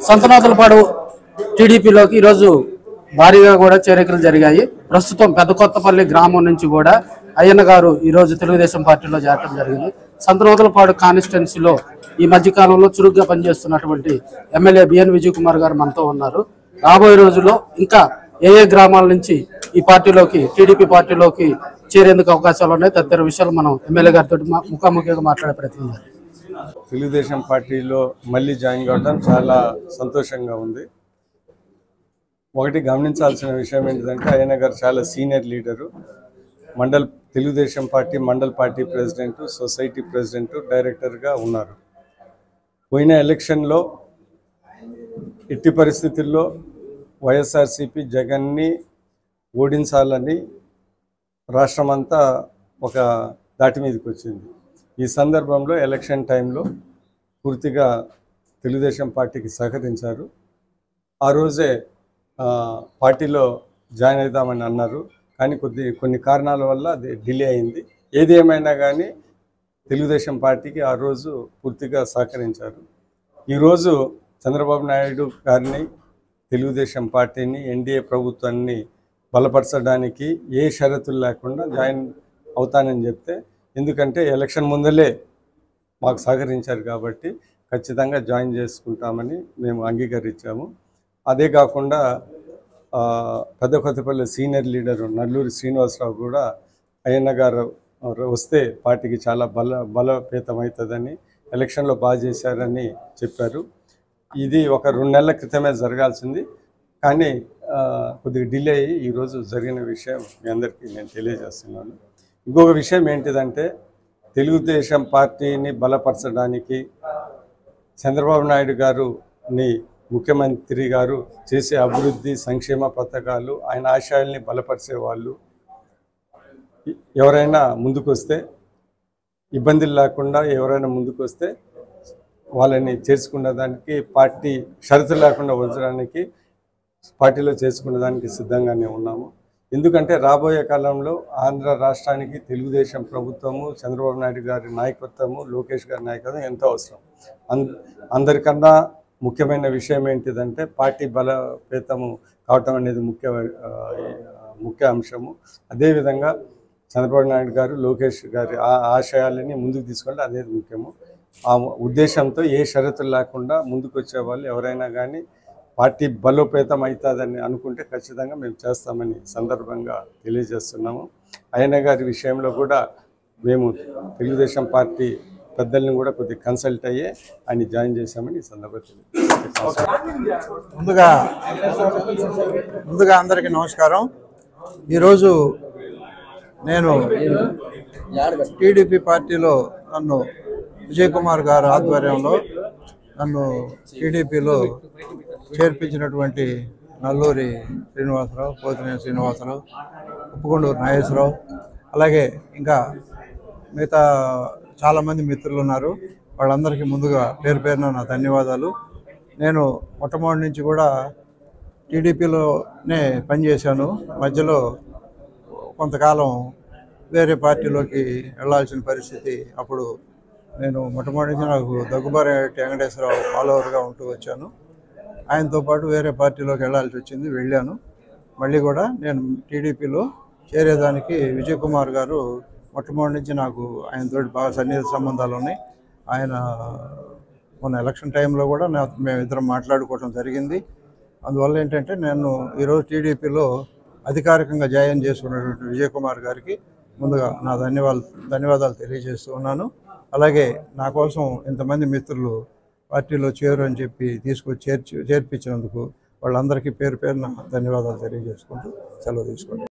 సంతనాథలపాడు టీడీపీలోకి ఈరోజు భారీగా కూడా చేరికలు జరిగాయి. ప్రస్తుతం పెద్దకొత్తపల్లి గ్రామం నుంచి కూడా అయ్యన్న గారు ఈరోజు తెలుగుదేశం పార్టీలో చేరడం జరిగింది. సంతనాథలపాడు కాన్స్టిట్యున్సీలో ఈ మధ్యకాలంలో చురుగ్గా పనిచేస్తున్నటువంటి ఎమ్మెల్యే బిఎన్ విజయ్ కుమార్ గారు మనతో ఉన్నారు. రాబోయే రోజుల్లో ఇంకా ఏ గ్రామాల నుంచి ఈ పార్టీలోకి టీడీపీ పార్టీలోకి చేరేందుకు అవకాశాలు ఉన్నాయి, తదితర విషయాలు మనం ఎమ్మెల్యే గారితో ముఖాముఖిగా మాట్లాడే ప్రయత్నం చేయాలి. తెలుగుదేశం పార్టీలో మళ్ళీ జాయిన్ కావడం చాలా సంతోషంగా ఉంది. ఒకటి గమనించాల్సిన విషయం ఏంటంటే అయ్యన్న గారు చాలా senior leader, Telugu Desam party mandal party president, society president, డైరెక్టర్గా ఉన్నారు. పోయిన ఎలక్షన్లో ఎట్టి పరిస్థితుల్లో వైఎస్ఆర్సీపీ జగన్ని ఓడించాలని రాష్ట్రమంతా ఒక దాటి మీదకి వచ్చింది. ఈ సందర్భంలో ఎలక్షన్ టైంలో పూర్తిగా తెలుగుదేశం పార్టీకి సహకరించారు. ఆ రోజే పార్టీలో జాయిన్ అవుదామని అన్నారు, కానీ కొన్ని కారణాల వల్ల అది డిలే అయింది. ఏది ఏమైనా కానీ తెలుగుదేశం పార్టీకి ఆ రోజు పూర్తిగా సహకరించారు. ఈరోజు చంద్రబాబు నాయుడు గారిని, తెలుగుదేశం పార్టీని, ఎన్డీఏ ప్రభుత్వాన్ని బలపరచడానికి ఏ షరతులు లేకుండా జాయిన్ అవుతానని చెప్తే, ఎందుకంటే ఎలక్షన్ ముందలే మాకు సహకరించారు కాబట్టి ఖచ్చితంగా జాయిన్ చేసుకుంటామని మేము అంగీకరించాము. అదే కాకుండా పెద్దకొత్తపల్లి సీనియర్ లీడరు నల్లూరి శ్రీనివాసరావు కూడా అయ్యన్న గారు వస్తే పార్టీకి చాలా బలోపేతమవుతుందని, ఎలక్షన్లో బాగా చేశారని చెప్పారు. ఇది ఒక 2 నెలల క్రితమే జరగాల్సింది, కానీ కొద్దిగా డిలే అయ్యి ఈరోజు జరిగిన విషయం మీ అందరికీ నేను తెలియజేస్తున్నాను. ఇంకొక విషయం ఏంటిదంటే, తెలుగుదేశం పార్టీని బలపరచడానికి చంద్రబాబు నాయుడు గారుని ముఖ్యమంత్రి గారు చేసే అభివృద్ధి సంక్షేమ పథకాలు, ఆయన ఆశయాల్ని బలపరిచే వాళ్ళు ఎవరైనా ముందుకొస్తే, ఇబ్బందులు లేకుండా ఎవరైనా ముందుకొస్తే వాళ్ళని చేర్చుకున్న దానికి, పార్టీ షరతులు లేకుండా వదలడానికి పార్టీలో చేసుకున్న దానికి సిద్ధంగానే ఉన్నాము. ఎందుకంటే రాబోయే కాలంలో ఆంధ్ర రాష్ట్రానికి తెలుగుదేశం ప్రభుత్వము, చంద్రబాబు నాయుడు గారి నాయకత్వము, లోకేష్ గారి నాయకత్వం ఎంతో అవసరం. అందరికన్నా ముఖ్యమైన విషయం ఏంటిదంటే పార్టీ బలోపేతము కావటం అనేది ముఖ్య అంశము. అదేవిధంగా చంద్రబాబు నాయుడు గారు, లోకేష్ గారి ఆశయాలని ముందుకు తీసుకుంటే అనేది ముఖ్యము. ఆ ఉద్దేశంతో ఏ షరతులు లేకుండా ముందుకు వచ్చే వాళ్ళు ఎవరైనా కానీ పార్టీ బలోపేతం అవుతుందని అనుకుంటే ఖచ్చితంగా మేము చేస్తామని సందర్భంగా తెలియజేస్తున్నాము. అయ్యన్న గారి విషయంలో కూడా మేము తెలుగుదేశం పార్టీ పెద్దల్ని కూడా కొద్దిగా కన్సల్ట్ అయ్యే ఆయన జాయిన్ చేశామని ఈ సందర్భంగా ముందుగా అందరికీ నమస్కారం. ఈరోజు నేను టీడీపీ పార్టీలో నన్ను విజయ్ కుమార్ గారు ఆధ్వర్యంలో నన్ను టీడీపీలో చేర్పించినటువంటి నల్లూరి శ్రీనివాసరావు, పోతినేని శ్రీనివాసరావు, ఉప్పుకొండూరు నాగేశ్వరరావు, అలాగే ఇంకా మిగతా చాలామంది మిత్రులు ఉన్నారు. వాళ్ళందరికీ ముందుగా పేరు పేరున నా ధన్యవాదాలు. నేను మొట్టమొదటి నుంచి కూడా టీడీపీలోనే పనిచేశాను. మధ్యలో కొంతకాలం వేరే పార్టీలోకి వెళ్ళాల్సిన పరిస్థితి. అప్పుడు నేను మొట్టమొదటి నుంచి నాకు దగ్గుబారి వెంకటేశ్వరరావు ఫాలోవర్గా ఉంటూ వచ్చాను. ఆయనతో పాటు వేరే పార్టీలోకి వెళ్ళాల్సి వచ్చింది, వెళ్ళాను. మళ్ళీ కూడా నేను టీడీపీలో చేరేదానికి విజయ్ కుమార్ గారు మొట్టమొదటి నుంచి నాకు ఆయనతో బాగా సన్నిహిత సంబంధాలు ఉన్నాయి. ఆయన మొన్న ఎలక్షన్ టైంలో కూడా మేమిద్దరం మాట్లాడుకోవడం జరిగింది. అందువల్ల ఏంటంటే నేను ఈరోజు టీడీపీలో అధికారికంగా జాయిన్ చేసుకున్నటువంటి విజయ్ కుమార్ గారికి ముందుగా నా ధన్యవాదాలు తెలియజేస్తూ ఉన్నాను. అలాగే నా కోసం ఇంతమంది మిత్రులు పార్టీలో చేరు అని చెప్పి తీసుకొచ్చి చేర్పించినందుకు వాళ్ళందరికీ పేరు పేరున ధన్యవాదాలు తెలియజేసుకుంటూ సెలవు తీసుకుంటాను.